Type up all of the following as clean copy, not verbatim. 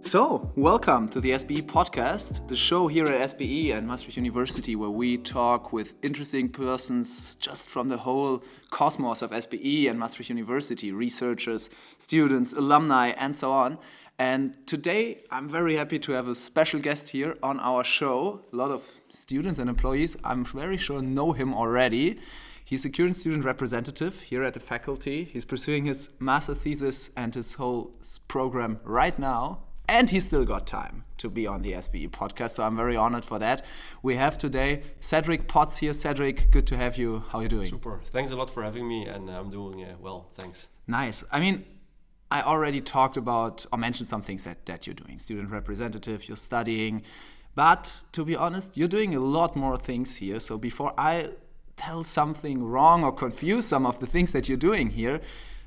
So, welcome to the SBE Podcast, the show here at SBE and Maastricht University where we talk with interesting persons just from the whole cosmos of SBE and Maastricht University, researchers, students, alumni, and so on. And today, I'm very happy to have a special guest here on our show. A lot of students and employees, I'm very sure, know him already. He's a current student representative here at the faculty. He's pursuing his master thesis and his whole program right now. And he's still got time to be on the SBE podcast, so I'm very honored for that. We have today Cedric Pots here. Cedric, good to have you. How are you doing? Super. Thanks a lot for having me, and I'm doing well. Thanks. Nice. I mean, I already talked about or mentioned some things that you're doing. Student representative, you're studying. But to be honest, you're doing a lot more things here. So before I tell something wrong or confuse some of the things that you're doing here,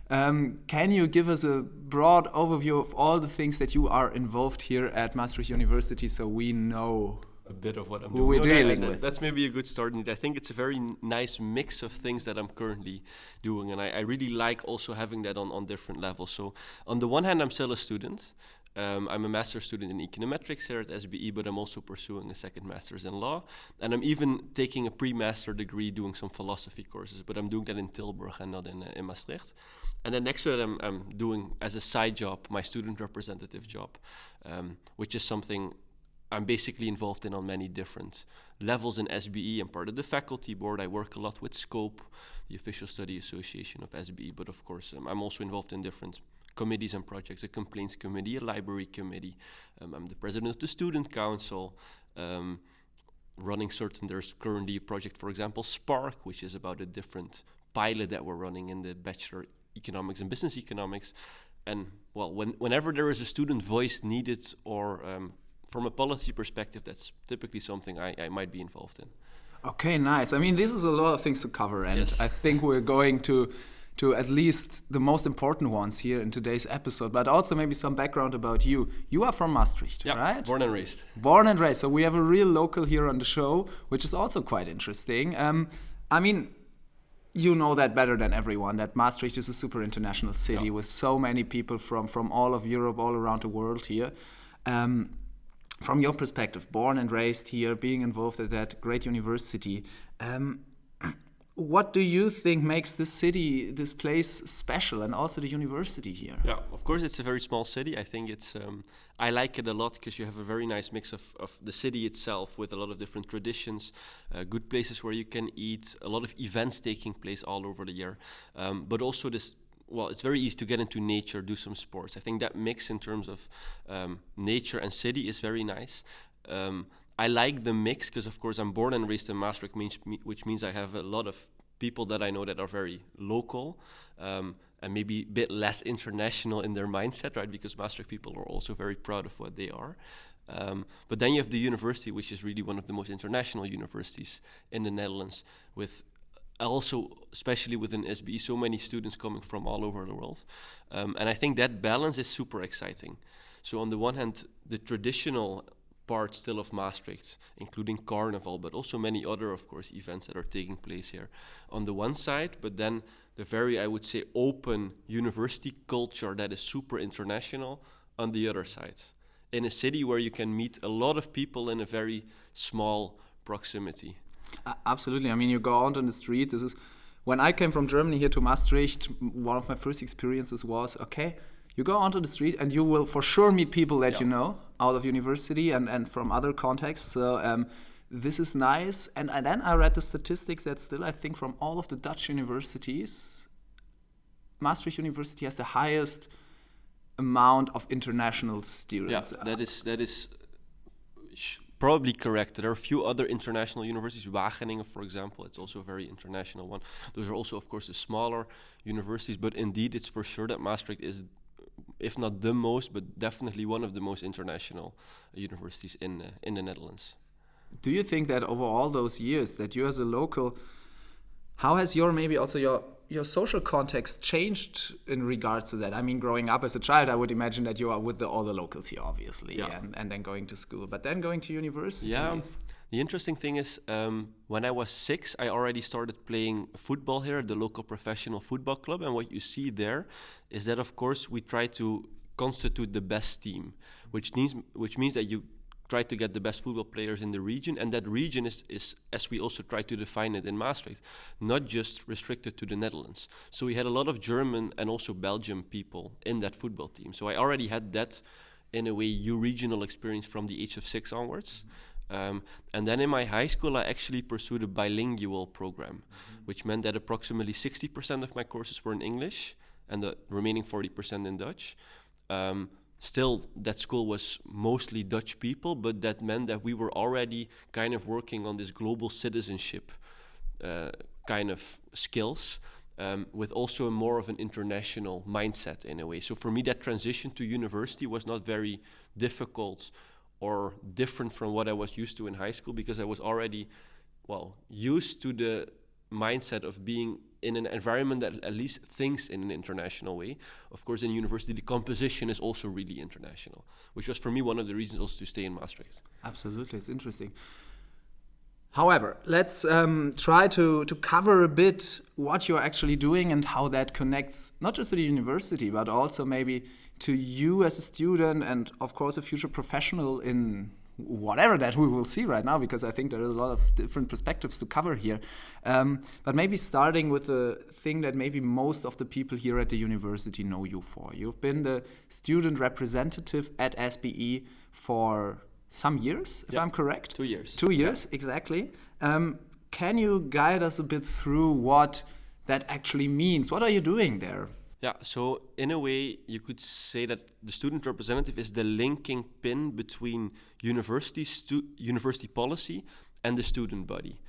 can you give us a broad overview of all the things that you are involved here at Maastricht University so we know a bit of what I'm who doing? we're dealing with? That's maybe a good start. I think it's a very nice mix of things that I'm currently doing, and I really like also having that on different levels. So on the one hand, I'm still a student. I'm a master's student in Econometrics here at SBE, but I'm also pursuing a second master's in law. And I'm even taking a pre-master degree doing some philosophy courses, but I'm doing that in Tilburg and not in Maastricht. And then next to that, I'm doing, as a side job, my student representative job, which is something I'm basically involved in on many different levels in SBE. I'm part of the faculty board. I work a lot with SCOPE, the official study association of SBE. But of course, I'm also involved in different committees and projects, a complaints committee, a library committee. I'm the president of the student council, there's currently a project, for example, Spark, which is about a different pilot that we're running in the Bachelor Economics and Business Economics. And well, whenever there is a student voice needed or from a policy perspective, that's typically something I might be involved in. Okay, nice. I mean, this is a lot of things to cover, and Yes. I think we're going to at least the most important ones here in today's episode, but also maybe some background about you. You are from Maastricht, Yeah, right? born and raised. Born and raised. So we have a real local here on the show, which is also quite interesting. I mean, you know that better than everyone, that Maastricht is a super international city with so many people from all of Europe, all around the world here. From your perspective, born and raised here, being involved at that great university, what do you think makes this city, this place special, and also the university here? Yeah, of course, it's a very small city. I think it's, I like it a lot because you have a very nice mix of the city itself with a lot of different traditions, good places where you can eat, a lot of events taking place all over the year, but also this. Well, it's very easy to get into nature, do some sports. I think that mix in terms of nature and city is very nice. I like the mix because, of course, I'm born and raised in Maastricht, which means I have a lot of people that I know that are very local and maybe a bit less international in their mindset, right? Because Maastricht people are also very proud of what they are. But then you have the university, which is really one of the most international universities in the Netherlands, with also, especially within SBE, so many students coming from all over the world. And I think that balance is super exciting. So on the one hand, the traditional part still of Maastricht, including Carnival, but also many other, of course, events that are taking place here on the one side, but then the very, I would say, open university culture that is super international on the other side. In a city where you can meet a lot of people in a very small proximity. Absolutely. I mean, you go out on the street. This is when I came from Germany here to Maastricht. One of my first experiences was, okay, you go onto the street and you will for sure meet people that you know out of university and from other contexts. So this is nice. And then I read the statistics that still, I think, from all of the Dutch universities, Maastricht University has the highest amount of international students. Yeah, that is probably correct. There are a few other international universities. Wageningen, for example, it's also a very international one. Those are also, of course, the smaller universities. But indeed, it's for sure that Maastricht is, if not the most, but definitely one of the most international universities in the Netherlands. Do you think that over all those years that you as a local, how has your maybe also your social context changed in regards to that? I mean, growing up as a child, I would imagine that you are with all the locals here, obviously, and then going to school, but then going to university. Yeah, the interesting thing is when I was 6, I already started playing football here at the local professional football club, and what you see there is that, of course, we try to constitute the best team, which means that you try to get the best football players in the region, and that region is, as we also try to define it in Maastricht, not just restricted to the Netherlands. So we had a lot of German and also Belgian people in that football team. So I already had that, in a way, regional experience from the age of 6 onwards. And then in my high school, I actually pursued a bilingual program, which meant that approximately 60% of my courses were in English and the remaining 40% in Dutch. Still, that school was mostly Dutch people, but that meant that we were already kind of working on this global citizenship kind of skills, with also more of an international mindset in a way. So for me, that transition to university was not very difficult or different from what I was used to in high school, because I was already, used to the mindset of being in an environment that at least thinks in an international way. Of course, in university, the composition is also really international, which was for me one of the reasons also to stay in Maastricht. Absolutely, it's interesting. However, let's try to cover a bit what you're actually doing and how that connects not just to the university, but also maybe to you as a student and, of course, a future professional in whatever that we will see right now, because I think there are a lot of different perspectives to cover here. But maybe starting with the thing that maybe most of the people here at the university know you for. You've been the student representative at SBE for some years, if I'm correct? 2 years. 2 years, exactly. Can you guide us a bit through what that actually means? What are you doing there? Yeah, so in a way, you could say that the student representative is the linking pin between university policy and the student body.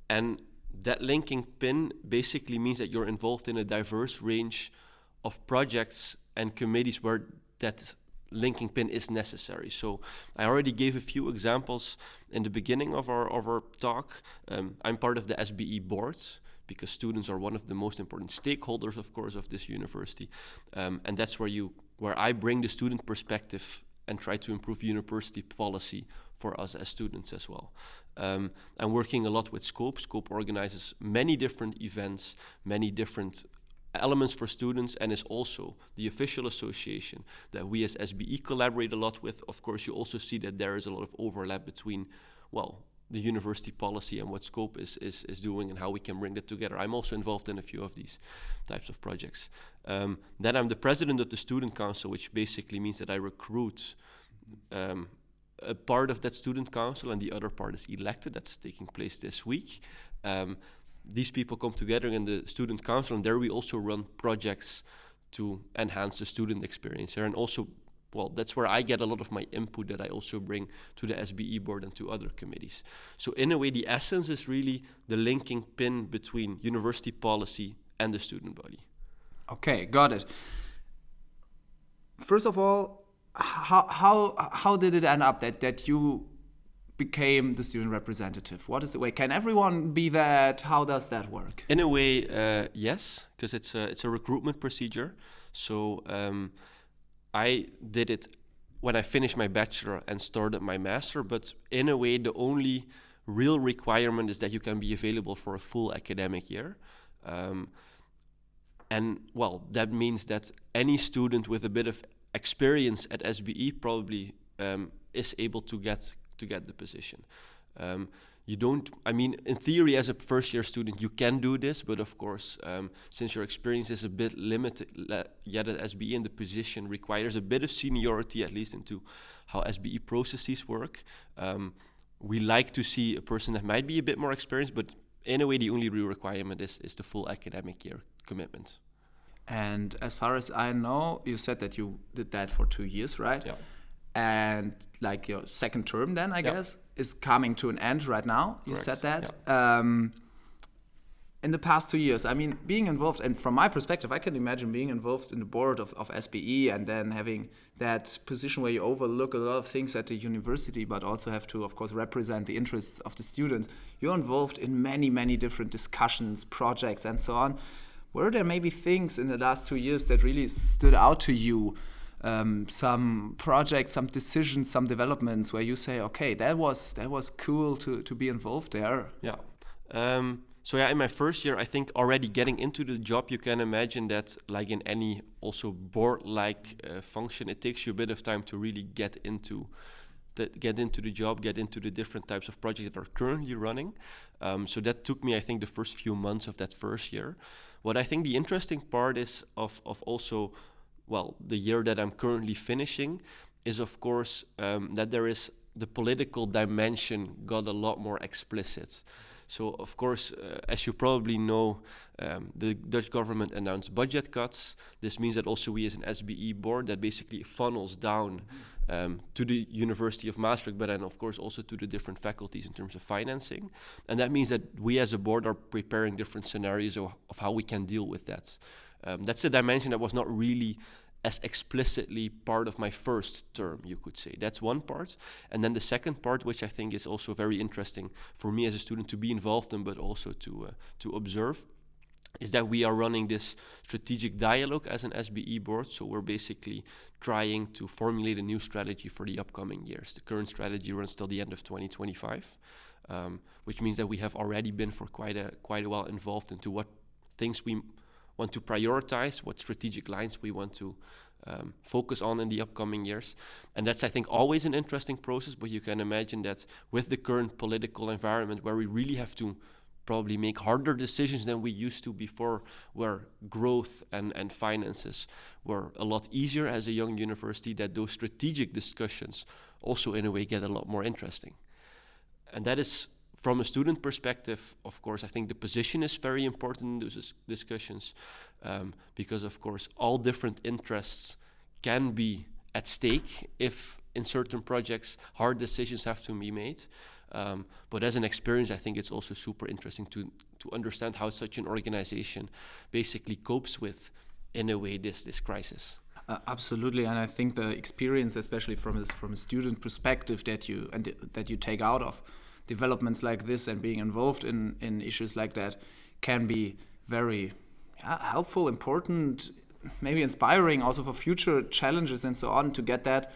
And that linking pin basically means that you're involved in a diverse range of projects and committees where that linking pin is necessary. So I already gave a few examples in the beginning of our talk. I'm part of the SBE board, because students are one of the most important stakeholders, of course, of this university. And that's where I bring the student perspective and try to improve university policy for us as students as well. I'm working a lot with Scope. Scope organizes many different events, many different elements for students, and is also the official association that we as SBE collaborate a lot with. Of course, you also see that there is a lot of overlap between, the university policy and what Scope is doing and how we can bring that together. I'm also involved in a few of these types of projects. Then I'm the president of the student council, which basically means that I recruit a part of that student council, and the other part is elected. That's taking place this week. These people come together in the student council, and there we also run projects to enhance the student experience here, and also that's where I get a lot of my input that I also bring to the SBE board and to other committees. So in a way, the essence is really the linking pin between university policy and the student body. Okay, got it. First of all, how did it end up that you became the student representative? What is the way? Can everyone be that? How does that work? In a way, yes, because it's a recruitment procedure. So I did it when I finished my bachelor and started my master, but in a way, the only real requirement is that you can be available for a full academic year. That means that any student with a bit of experience at SBE probably is able to get the position. In theory, as a first-year student, you can do this, but of course, since your experience is a bit limited, yet at SBE, and the position requires a bit of seniority, at least into how SBE processes work, we like to see a person that might be a bit more experienced, but in a way, the only real requirement is the full academic year commitment. And as far as I know, you said that you did that for 2 years, right? Yeah. And like your second term then, I guess, is coming to an end right now. You Correct. said that. Yeah. In the past 2 years, being involved, and from my perspective, I can imagine being involved in the board of SBE and then having that position where you overlook a lot of things at the university, but also have to, of course, represent the interests of the students. You're involved in many, many different discussions, projects, and so on. Were there maybe things in the last 2 years that really stood out to you? Some projects, some decisions, some developments where you say, okay, that was cool to be involved there. Yeah. So yeah, in my first year, I think already getting into the job, you can imagine that, like in any also board-like function, it takes you a bit of time to really get into the job, get into the different types of projects that are currently running. So that took me, I think, the first few months of that first year. What I think the interesting part is of also, well, the year that I'm currently finishing is, of course, that there is the political dimension got a lot more explicit. So, of course, as you probably know, the Dutch government announced budget cuts. This means that also we as an SBE board that basically funnels down to the University of Maastricht, but then, of course, also to the different faculties in terms of financing. And that means that we as a board are preparing different scenarios of how we can deal with that. That's a dimension that was not really as explicitly part of my first term, you could say. That's one part. And then the second part, which I think is also very interesting for me as a student to be involved in, but also to observe, is that we are running this strategic dialogue as an SBE board. So we're basically trying to formulate a new strategy for the upcoming years. The current strategy runs till the end of 2025, which means that we have already been for quite a while involved into what things we want to prioritize, what strategic lines we want to focus on in the upcoming years. And that's, I think, always an interesting process, but you can imagine that with the current political environment where we really have to probably make harder decisions than we used to before, where growth and finances were a lot easier as a young university, that those strategic discussions also in a way get a lot more interesting. And that is, from a student perspective, of course, I think the position is very important in those discussions because, of course, all different interests can be at stake if in certain projects hard decisions have to be made. But as an experience, I think it's also super interesting to understand how such an organization basically copes with, in a way, this crisis. Absolutely, and I think the experience, especially from a student perspective, that you take out of developments like this and being involved in issues like that, can be very helpful, important, maybe inspiring also for future challenges and so on, to get that.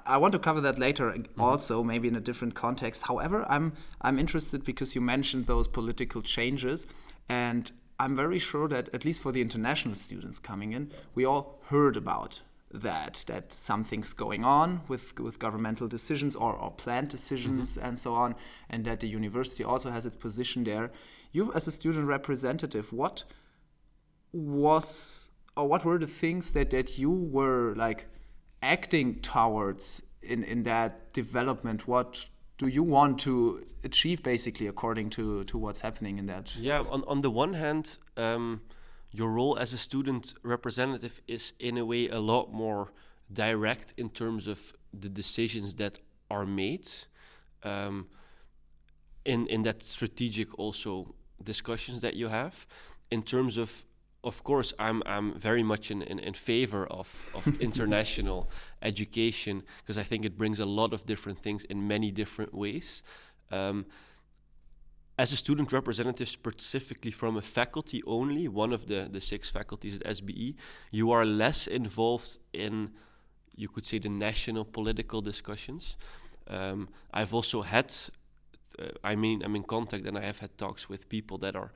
I want to cover that later also, maybe in a different context. However, I'm interested because you mentioned those political changes, and I'm very sure that at least for the international students coming in, we all heard about that something's going on with governmental decisions or planned decisions and so on, and that the university also has its position there. You, as a student representative, what were the things that you were like acting towards in that development? What do you want to achieve, basically, according to what's happening in that? Yeah, on the one hand, your role as a student representative is in a way a lot more direct in terms of the decisions that are made in that strategic also discussions that you have. In terms of course, I'm very much in favor of international education, because I think it brings a lot of different things in many different ways. As a student representative, specifically from a faculty only, one of the 6 faculties at SBE, you are less involved in, you could say, the national political discussions. I've also had, I'm in contact and I have had talks with people that are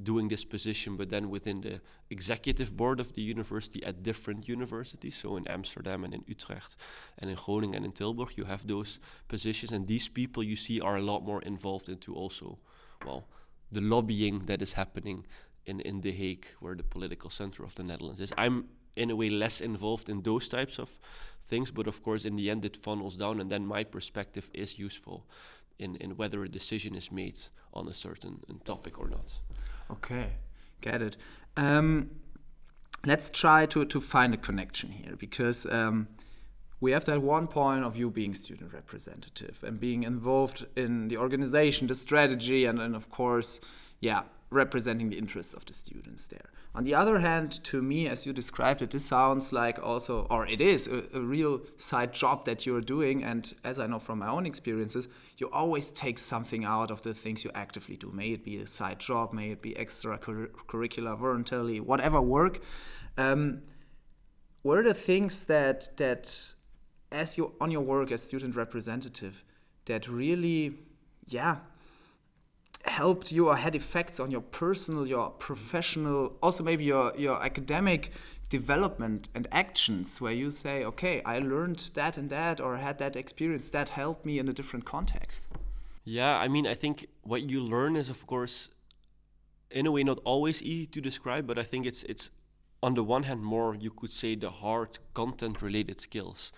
doing this position, but then within the executive board of the university at different universities. So in Amsterdam and in Utrecht and in Groningen and in Tilburg, you have those positions. And these people you see are a lot more involved into also, well, the lobbying that is happening in The Hague, where the political center of the Netherlands is. I'm in a way less involved in those types of things, but of course in the end it funnels down, and then my perspective is useful in whether a decision is made on a certain topic or not. Okay, get it. Let's try to find a connection here, because we have that one point of you being student representative and being involved in the organization, the strategy, and of course, representing the interests of the students there. On the other hand, to me, as you described it, this sounds like also, or it is a real side job that you're doing. And as I know from my own experiences, you always take something out of the things you actively do. May it be a side job, may it be extracurricular, voluntarily, whatever work. What are the things that as you on your work as student representative, that really, helped you or had effects on your personal, your professional, also maybe your academic development and actions, where you say, okay, I learned that and that, or had that experience that helped me in a different context? Yeah, I mean, I think what you learn is, of course, in a way, not always easy to describe, but I think it's on the one hand more, you could say, the hard content-related skills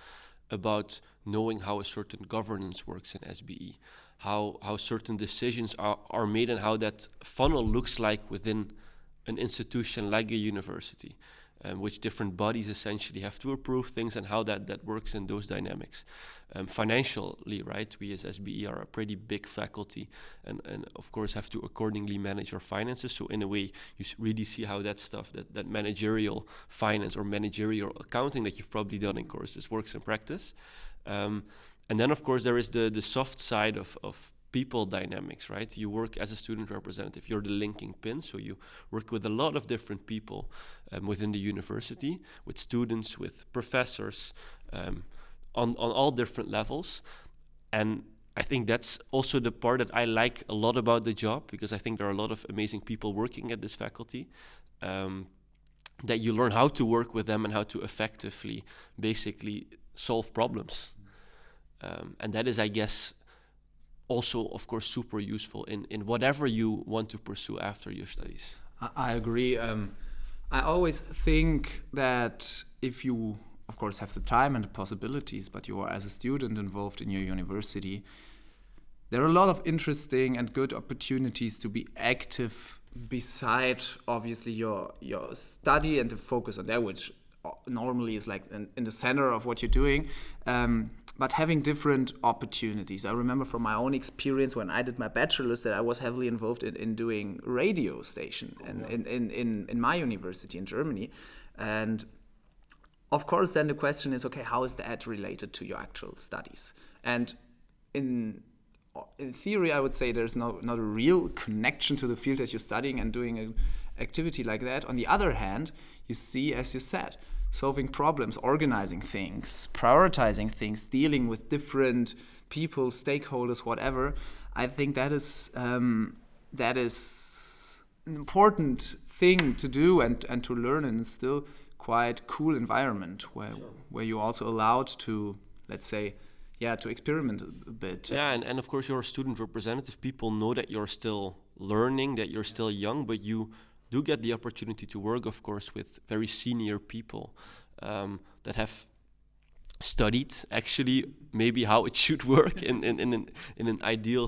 about knowing how a certain governance works in SBE, how certain decisions are made, and how that funnel looks like within an institution like a university, which different bodies essentially have to approve things, and how that works in those dynamics. Financially, right, we as SBE are a pretty big faculty, and of course have to accordingly manage our finances. So in a way, you really see how that stuff, that managerial finance or managerial accounting that you've probably done in courses, works in practice. And then, of course, there is the soft side of people dynamics, right? You work as a student representative. You're the linking pin, so you work with a lot of different people within the university, with students, with professors, on all different levels. And I think that's also the part that I like a lot about the job, because I think there are a lot of amazing people working at this faculty, that you learn how to work with them and how to effectively, basically, solve problems. And that is, I guess, also, of course, super useful in whatever you want to pursue after your studies. I agree. I always think that if you, of course, have the time and the possibilities, but you are, as a student, involved in your university, there are a lot of interesting and good opportunities to be active beside, obviously, your study and the focus on that, which normally is like in the center of what you're doing. But having different opportunities. I remember from my own experience when I did my bachelor's that I was heavily involved in doing radio station in my university in Germany. And of course, then the question is, okay, how is that related to your actual studies? And in theory, I would say there's not a real connection to the field that you're studying and doing an activity like that. On the other hand, you see, as you said, solving problems, organizing things, prioritizing things, dealing with different people, stakeholders, whatever. I think that is an important thing to do and to learn, and it's still quite cool environment where you're also allowed to, let's say, to experiment a bit. Yeah, and of course you're a student representative. People know that you're still learning, that you're still young, but you do get the opportunity to work, of course, with very senior people that have studied actually maybe how it should work in an ideal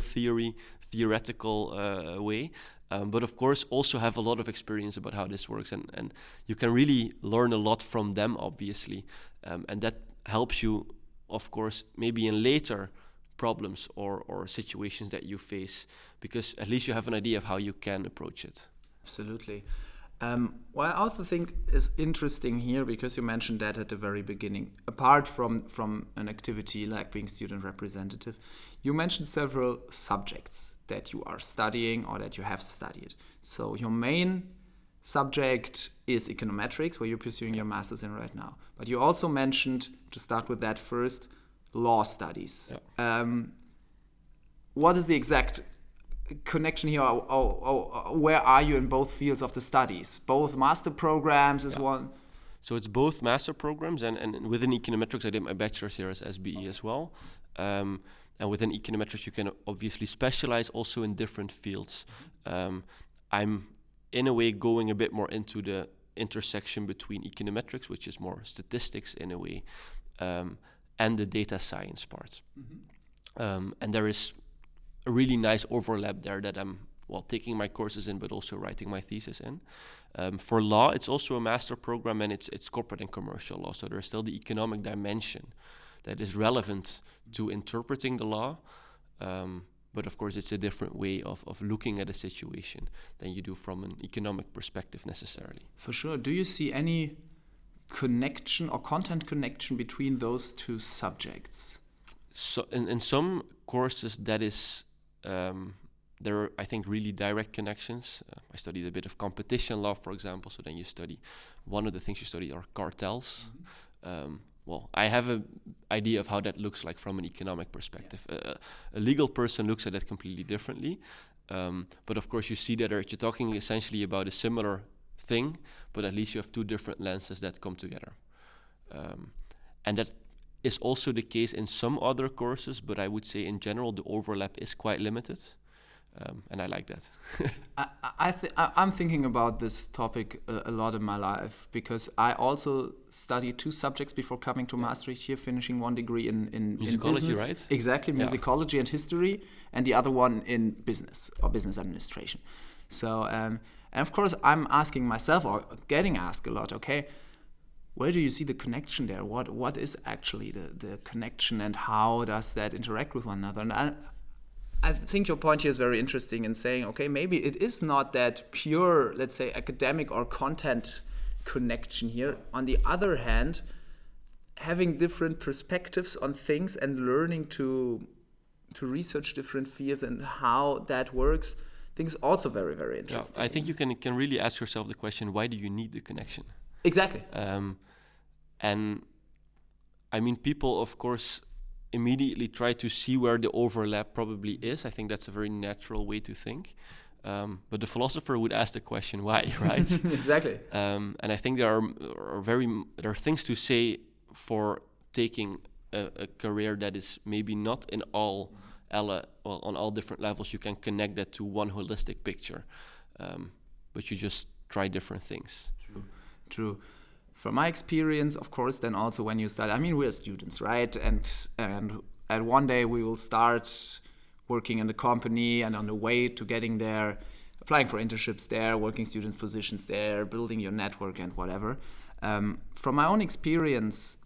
theoretical way. But of course also have a lot of experience about how this works, and you can really learn a lot from them, obviously. And that helps you, of course, maybe in later problems or situations that you face, because at least you have an idea of how you can approach it. Absolutely. What I also think is interesting here, because you mentioned that at the very beginning, apart from an activity like being student representative, you mentioned several subjects that you are studying or that you have studied. So your main subject is econometrics, where you're pursuing your master's in right now. But you also mentioned, to start with that first, law studies. Yeah. What is the exact connection here? Where are you in both fields of the studies? Both master programs is one? So it's both master programs, and within econometrics I did my bachelor's here as SBE as well. And within econometrics you can obviously specialize also in different fields. I'm in a way going a bit more into the intersection between econometrics, which is more statistics in a way, and the data science part. Mm-hmm. And there is a really nice overlap there that I'm taking my courses in, but also writing my thesis in. For law, it's also a master program, and it's corporate and commercial law. So there's still the economic dimension that is relevant to interpreting the law. But of course, it's a different way of looking at a situation than you do from an economic perspective necessarily. For sure. Do you see any connection or content connection between those two subjects? So in some courses, that is, there are, I think, really direct connections. I studied a bit of competition law, for example. So then you study, one of the things you study are cartels. Mm-hmm. I have an idea of how that looks like from an economic perspective. A legal person looks at that completely differently. But of course, you see that you're talking essentially about a similar thing, but at least you have two different lenses that come together. And that is also the case in some other courses, but I would say in general the overlap is quite limited. And I like that. I'm thinking about this topic a lot in my life, because I also studied 2 subjects before coming to Maastricht here, finishing one degree in musicology, business. right? Exactly, musicology and history, and the other one in business or business administration. So, and of course, I'm asking myself, or getting asked a lot, okay, where do you see the connection there? What is actually the connection, and how does that interact with one another? And I think your point here is very interesting in saying, okay, maybe it is not that pure, let's say, academic or content connection here. On the other hand, having different perspectives on things and learning to research different fields and how that works, I think is also very, very interesting. Yeah, I think you can really ask yourself the question, why do you need the connection? Exactly. And I mean, people, of course, immediately try to see where the overlap probably is. I think that's a very natural way to think. But the philosopher would ask the question, why, right? Exactly. And I think there are things to say for taking a career that is maybe not in on all different levels. You can connect that to one holistic picture, but you just try different things. True. From my experience, of course, then also when you start, I mean, we're students, right? And one day we will start working in the company, and on the way to getting there, applying for internships there, working students positions there, building your network and whatever. From my own experience,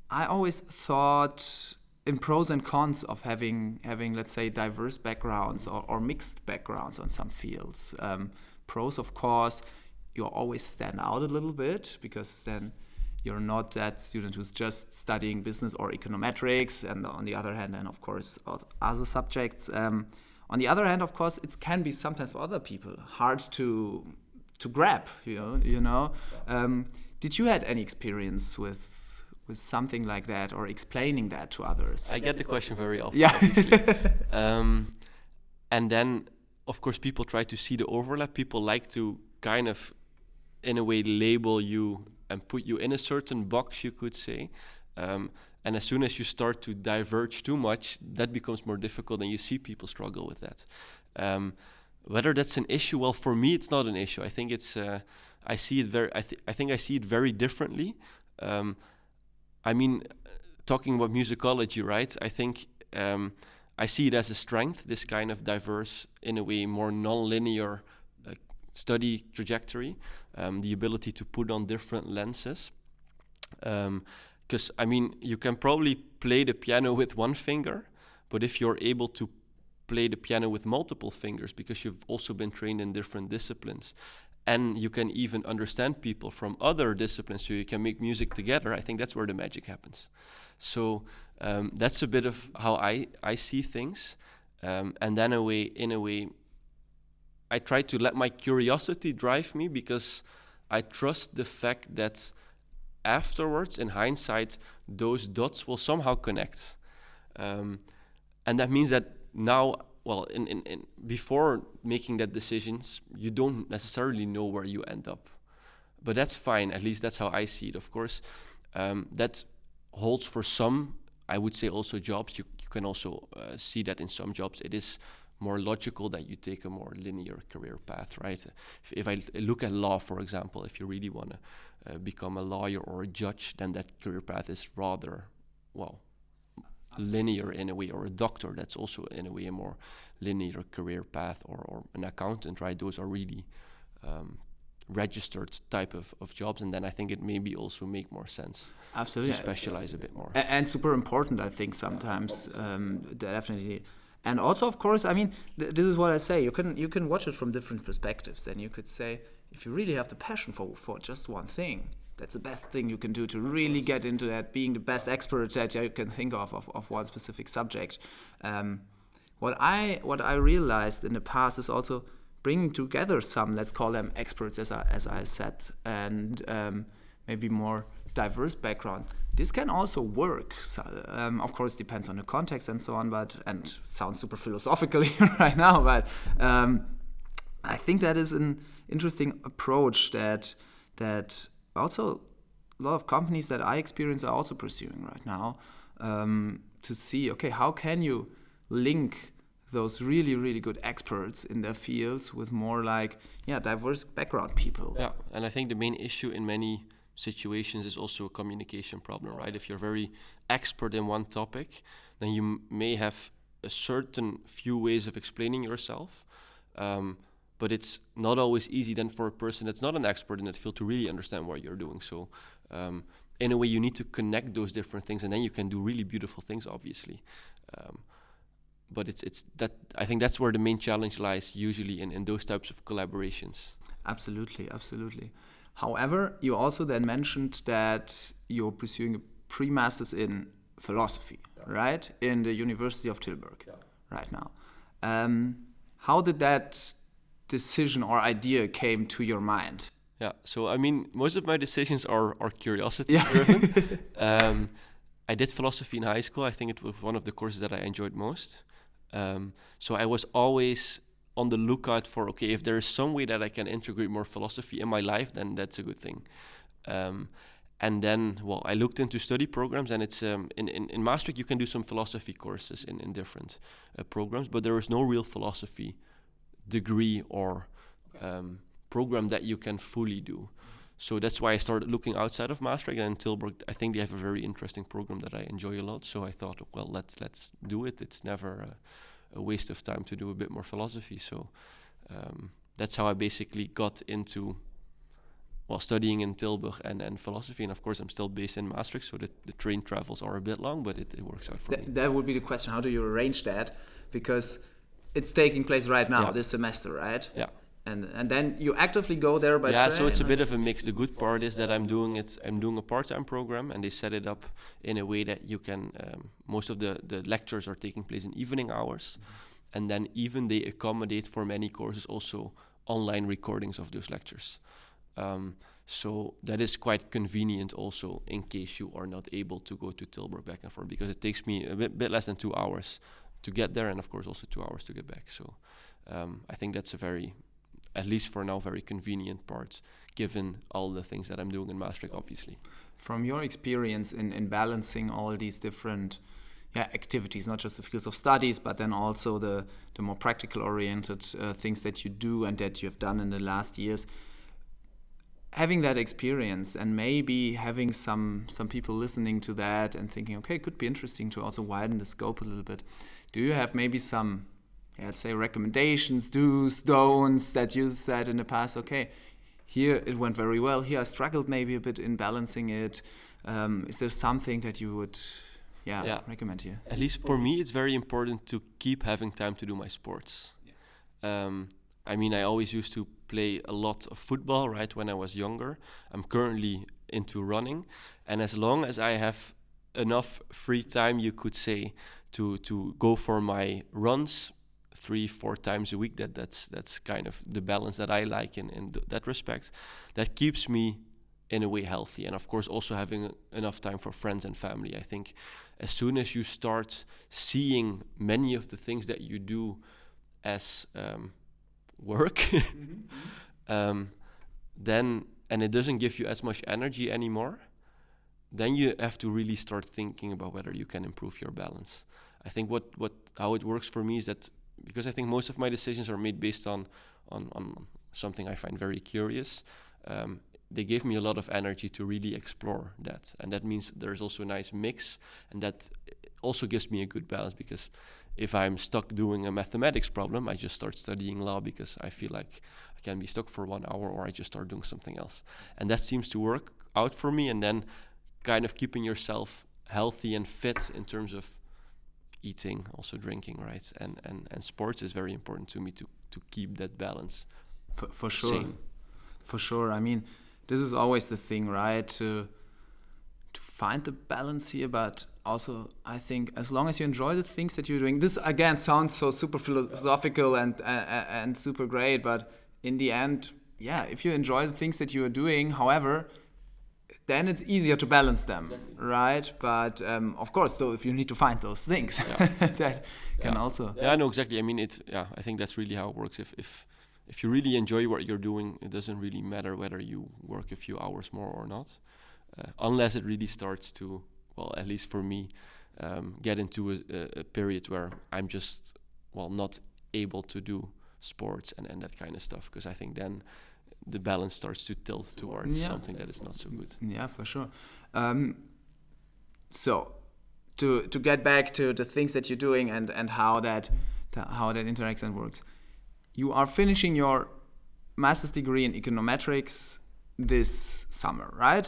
I always thought in pros and cons of having let's say, diverse backgrounds or mixed backgrounds on some fields. Pros, of course, you always stand out a little bit, because then you're not that student who's just studying business or econometrics, and on the other hand, and of course other subjects. On the other hand, of course, it can be sometimes for other people hard to grab. You know. Did you had any experience with something like that, or explaining that to others? I get the question very often. Yeah. And then, of course, people try to see the overlap. People like to kind of, in a way, label you and put you in a certain box, you could say. And as soon as you start to diverge too much, that becomes more difficult, and you see people struggle with that. Whether that's an issue, well, for me, it's not an issue. I think it's, I see it very differently. I mean, talking about musicology, right? I think I see it as a strength, this kind of diverse, in a way, more non-linear study trajectory, the ability to put on different lenses. Because, I mean, you can probably play the piano with one finger, but if you're able to play the piano with multiple fingers, because you've also been trained in different disciplines, and you can even understand people from other disciplines, so you can make music together, I think that's where the magic happens. So that's a bit of how I see things. And then in a way, I try to let my curiosity drive me, because I trust the fact that afterwards, in hindsight, those dots will somehow connect. And that means that now, well, in before making that decisions, you don't necessarily know where you end up. But that's fine, at least that's how I see it. Of course, that holds for some, I would say, also jobs. You can also see that in some jobs it is more logical that you take a more linear career path, right? If I look at law, for example, if you really want to become a lawyer or a judge, then that career path is rather, well, linear in a way. Or a doctor, that's also in a way a more linear career path, or an accountant, right? Those are really registered type of jobs, and then I think it maybe also make more sense. Absolutely. To specialize a bit more. And super important, I think, sometimes, definitely. And also, of course, I mean, this is what I say. You can watch it from different perspectives. Then you could say, if you really have the passion for just one thing, that's the best thing you can do to really get into that, being the best expert that you can think of one specific subject. What I realized in the past is also bringing together some, let's call them experts, as I said, and maybe more diverse backgrounds, this can also work. So, of course, depends on the context and so on, and sounds super philosophical right now, but I think that is an interesting approach that also a lot of companies that I experience are also pursuing right now, to see, okay, how can you link those really, really good experts in their fields with more diverse background people. Yeah, and I think the main issue in many situations is also a communication problem, right? If you're very expert in one topic, then you may have a certain few ways of explaining yourself, but it's not always easy then for a person that's not an expert in that field to really understand what you're doing. So in a way, you need to connect those different things, and then you can do really beautiful things, obviously. But it's that, I think that's where the main challenge lies usually in those types of collaborations. Absolutely. However, you also then mentioned that you're pursuing a pre-master's in philosophy, right? In the University of Tilburg right now. How did that decision or idea came to your mind? Yeah, so I mean, most of my decisions are curiosity driven. I did philosophy in high school. I think it was one of the courses that I enjoyed most. So I was always on the lookout for, okay, if there is some way that I can integrate more philosophy in my life, then that's a good thing. And then, well, I looked into study programs, and it's in Maastricht you can do some philosophy courses in different programs, but there is no real philosophy degree or program that you can fully do. So that's why I started looking outside of Maastricht, and in Tilburg I think they have a very interesting program that I enjoy a lot. So I thought, well, let's do it. It's never a waste of time to do a bit more philosophy. So that's how I basically got into studying in Tilburg and philosophy. And of course, I'm still based in Maastricht, so the train travels are a bit long, but it works out for me. That would be the question. How do you arrange that? Because it's taking place right now, this semester, right? Yeah. And then you actively go there by train? So it's a bit of a mix. The good part is that I'm doing a part-time program, and they set it up in a way that you can, most of the lectures are taking place in evening hours, and then even they accommodate for many courses also online recordings of those lectures. So that is quite convenient also in case you are not able to go to Tilburg back and forth, because it takes me a bit less than 2 hours to get there, and of course also 2 hours to get back. So I think that's a very, at least for now, very convenient part, given all the things that I'm doing in Maastricht, obviously. From your experience in balancing all these different activities, not just the fields of studies, but then also the more practical oriented things that you do and that you have done in the last years, having that experience and maybe having some people listening to that and thinking, okay, it could be interesting to also widen the scope a little bit. Do you have maybe some, let's say, recommendations, do's, don'ts that you said in the past, okay, here it went very well, here I struggled maybe a bit in balancing it. Is there something that you would recommend here? At least for me, it's very important to keep having time to do my sports. I mean, I always used to play a lot of football, right, when I was younger. I'm currently into running. And as long as I have enough free time, you could say, to go for my runs 3-4 times a week, that's kind of the balance that I like in that respect. That keeps me in a way healthy, and of course also having enough time for friends and family. I think as soon as you start seeing many of the things that you do as work, then, and it doesn't give you as much energy anymore, then you have to really start thinking about whether you can improve your balance. I think how it works for me is that, because I think most of my decisions are made based on something I find very curious, they gave me a lot of energy to really explore that. And that means there's also a nice mix, and that also gives me a good balance, because if I'm stuck doing a mathematics problem, I just start studying law because I feel like I can be stuck for 1 hour, or I just start doing something else. And that seems to work out for me. And then kind of keeping yourself healthy and fit in terms of eating, also drinking, right? And sports is very important to me to keep that balance. For sure. Same. For sure. I mean, this is always the thing, right? To find the balance here, but also I think as long as you enjoy the things that you're doing, this again sounds so super philosophical and super great, but in the end, if you enjoy the things that you are doing, however, then it's easier to balance them, Exactly. right? But of course, though, if you need to find those things, that can also. Yeah, no, exactly. I mean, I think that's really how it works. If you really enjoy what you're doing, it doesn't really matter whether you work a few hours more or not, unless it really starts to, well, at least for me, get into a period where I'm just, well, not able to do sports and that kind of stuff, because I think then the balance starts to tilt towards something that is not so good. Yeah, for sure. So to get back to the things that you're doing and how that interacts and works, you are finishing your master's degree in econometrics this summer, right?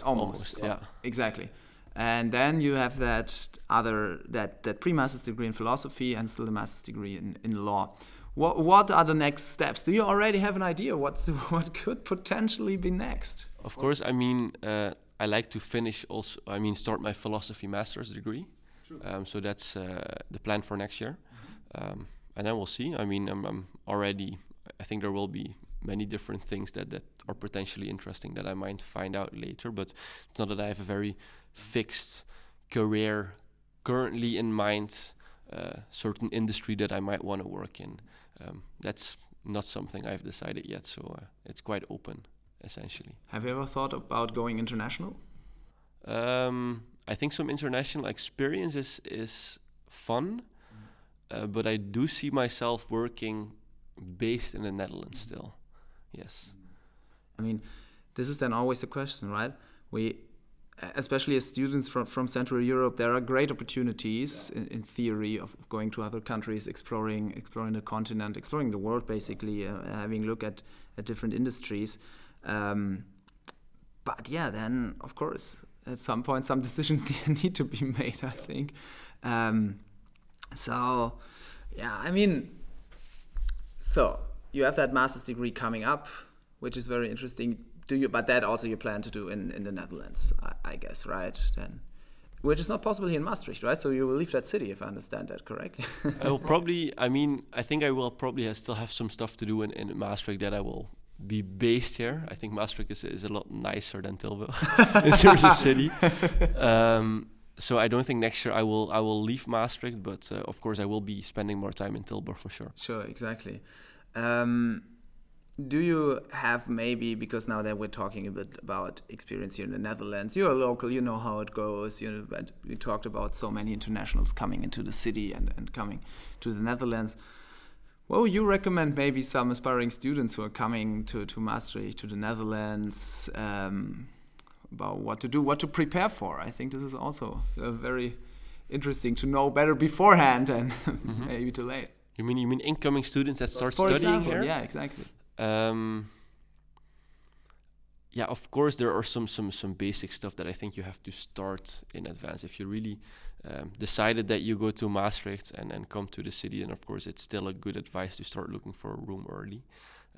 Almost, yeah, exactly. And then you have that pre-master's degree in philosophy and still the master's degree in law. What are the next steps? Do you already have an idea what could potentially be next? Of course, I mean, I like to finish also. I mean, start my philosophy master's degree. So that's the plan for next year, and then we'll see. I mean, I'm already. I think there will be many different things that are potentially interesting that I might find out later. But it's not that I have a very fixed career currently in mind. Certain industry that I might want to work in. That's not something I've decided yet, so it's quite open, essentially. Have you ever thought about going international? I think some international experience is fun, but I do see myself working based in the Netherlands still. Yes. I mean, this is then always the question, right? Especially as students from Central Europe, there are great opportunities in theory of going to other countries, exploring the continent, exploring the world, basically, having a look at different industries. But yeah, then of course at some point some decisions need to be made, I think. So yeah, I mean, so you have that master's degree coming up, which is very interesting. But that also you plan to do in the Netherlands, I guess, right? Then, which is not possible here in Maastricht, right? So you will leave that city, if I understand that correctly. I will probably. I mean, I think I will probably still have some stuff to do in Maastricht that I will be based here. I think Maastricht is a lot nicer than Tilburg in terms of city. So I don't think next year I will leave Maastricht, but of course I will be spending more time in Tilburg for sure. Sure, exactly. Do you have maybe, because now that we're talking a bit about experience here in the Netherlands, you're a local, you know how it goes, but we talked about so many internationals coming into the city and coming to the Netherlands. What would you recommend maybe some aspiring students who are coming to Maastricht, to the Netherlands, about what to do, what to prepare for? I think this is also very interesting to know better beforehand and maybe too late. You mean incoming students that start For studying example, here? Yeah, exactly. Yeah, of course there are some basic stuff that I think you have to start in advance. If you really decided that you go to Maastricht and come to the city, then of course it's still a good advice to start looking for a room early.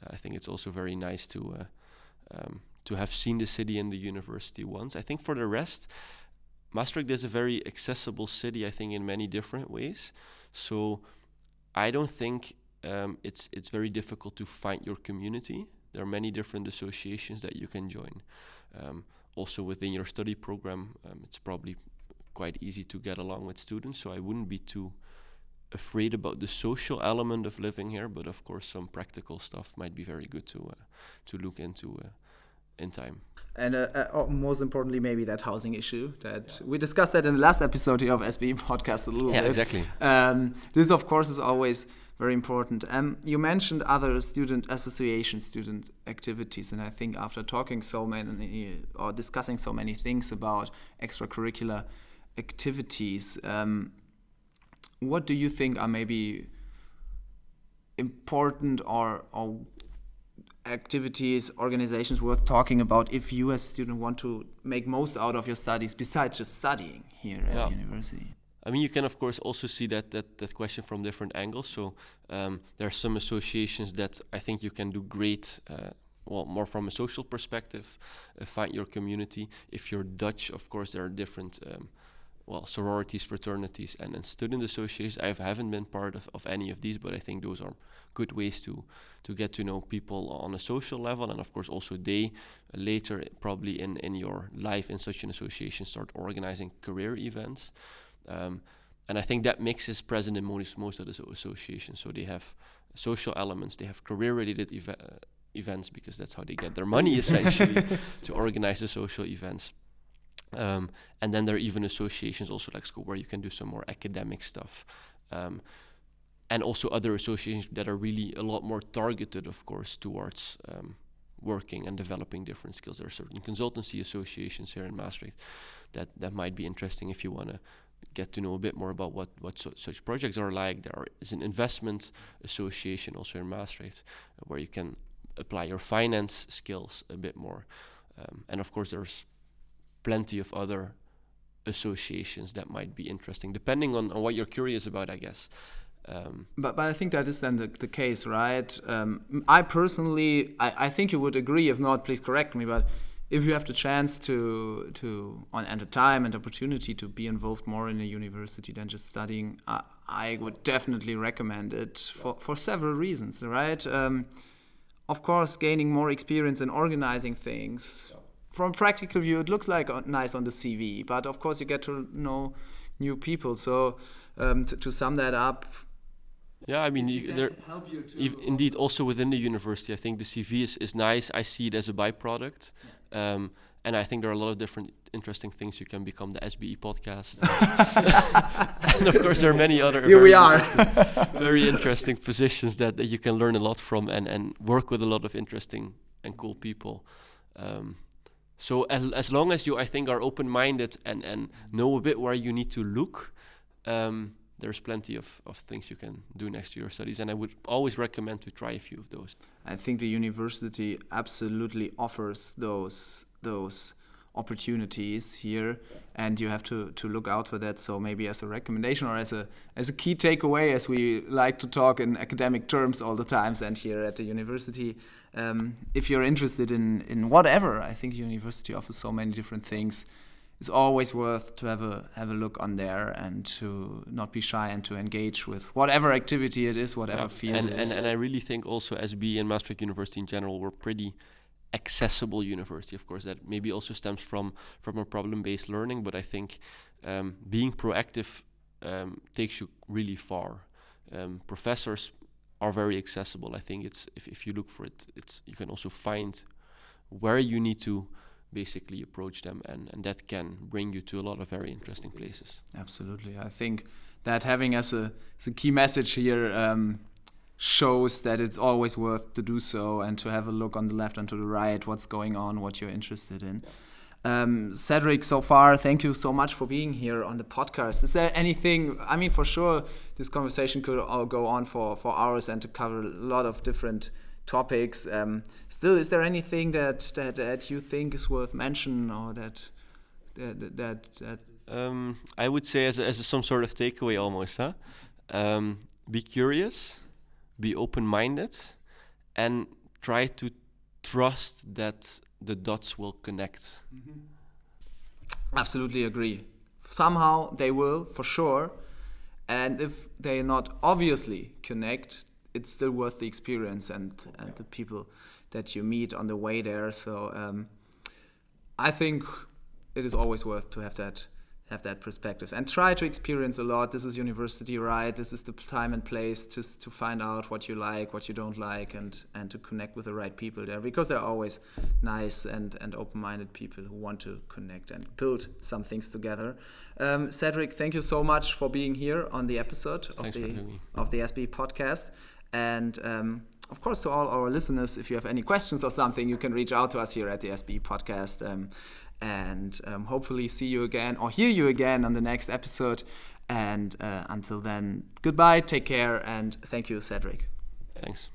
I think it's also very nice to have seen the city and the university once. I think for the rest, Maastricht is a very accessible city, I think, in many different ways. So I don't think it's very difficult to find your community. There are many different associations that you can join. Also within your study program, it's probably quite easy to get along with students, so I wouldn't be too afraid about the social element of living here, but of course some practical stuff might be very good to look into in time. And most importantly, maybe that housing issue that we discussed that in the last episode here of SBE Podcast a little bit. Yeah, exactly. This, of course, is always very important. You mentioned other student associations, student activities, and I think after talking so many or discussing so many things about extracurricular activities, what do you think are maybe important or activities, organizations worth talking about if you as a student want to make most out of your studies besides just studying here at the university? I mean, you can of course also see that question from different angles. So there are some associations that I think you can do great, more from a social perspective, find your community. If you're Dutch, of course, there are different sororities, fraternities, and student associations. I haven't been part of any of these, but I think those are good ways to get to know people on a social level. And of course also they later probably in your life in such an association start organizing career events. And I think that mix is present in most of the associations. So they have social elements, they have career-related events, because that's how they get their money essentially to organize the social events. And then there are even associations also like school where you can do some more academic stuff. And also other associations that are really a lot more targeted, of course, towards working and developing different skills. There are certain consultancy associations here in Maastricht that might be interesting if you want to get to know a bit more about what such projects are like. There is an investment association also in Maastricht where you can apply your finance skills a bit more. And of course there's plenty of other associations that might be interesting, depending on what you're curious about, I guess. But I think that is then the case, right? I personally, I think you would agree. If not, please correct me. But if you have the chance and the time and opportunity to be involved more in a university than just studying, I would definitely recommend it for several reasons, right? Of course, gaining more experience in organizing things. From a practical view, it looks like nice on the CV, but of course you get to know new people. So to sum that up, yeah, I mean, indeed, also within the university, I think the CV is nice. I see it as a byproduct. And I think there are a lot of different interesting things. You can become the SBE Podcast. And of course, there are many other very interesting positions that you can learn a lot from and work with a lot of interesting and cool people. So as long as you, I think, are open-minded and know a bit where you need to look, there's plenty of things you can do next to your studies, and I would always recommend to try a few of those. I think the university absolutely offers those opportunities here, and you have to look out for that. So maybe as a recommendation or as a key takeaway, as we like to talk in academic terms all the times, and here at the university, if you're interested in whatever, I think university offers so many different things. It's always worth to have a look on there and to not be shy and to engage with whatever activity it is, whatever field it is. And I really think also SBE and Maastricht University in general were pretty accessible university. Of course, that maybe also stems from a problem-based learning, but I think being proactive takes you really far. Professors are very accessible. I think it's if you look for it, you can also find where you need to basically approach them, and that can bring you to a lot of very interesting places. Absolutely. I think that having as a key message here shows that it's always worth to do so and to have a look on the left and to the right, what's going on, what you're interested in. Cedric, so far, thank you so much for being here on the podcast. Is there anything, I mean, for sure, this conversation could all go on for hours and to cover a lot of different topics. Still, is there anything that you think is worth mentioning, or that I would say as some sort of takeaway almost, be curious, be open-minded, and try to trust that the dots will connect. Mm-hmm. Absolutely agree. Somehow they will, for sure. And if they not obviously connect, it's still worth the experience and the people that you meet on the way there. So I think it is always worth to have that perspective and try to experience a lot. This is university, right? This is the time and place just to find out what you like, what you don't like, and to connect with the right people there, because there are always nice and open-minded people who want to connect and build some things together. Cedric, thank you so much for being here on the episode of the SBE Podcast. And of course, to all our listeners, if you have any questions or something, you can reach out to us here at the SBE Podcast. And hopefully see you again or hear you again on the next episode. And until then, goodbye, take care, and thank you, Cedric. Thanks.